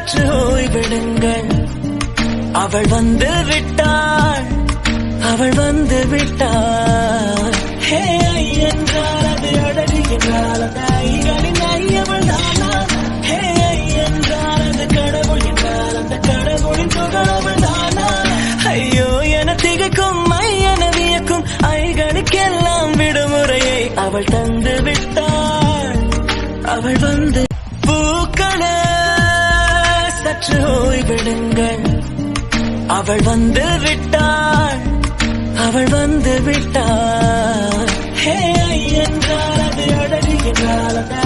சற்று ஓய்விடுங்கள். அவள் வந்து விட்டாள், அவள் வந்து விட்டாள். ஹே என்றால் அது அழகு என்றால் அந்த ஐகளின் ஐயவள் தானா? ஹே என்றால் அது கடவுள் என்றால் அந்த கடவுளின் புகழவள் தானா? ஐயோ என திகைக்கும் என வியக்கும் ஐகளுக்கெல்லாம் விடுமுறையை அவள் தந்து விட்டாள், அவள் வந்து. பூக்களே சற்று ஓய்விடுங்கள். அவள் வந்து விட்டாள், அவள் வந்து விட்டாள். ஹே என்றால் அது அழகு என்றால் அந்த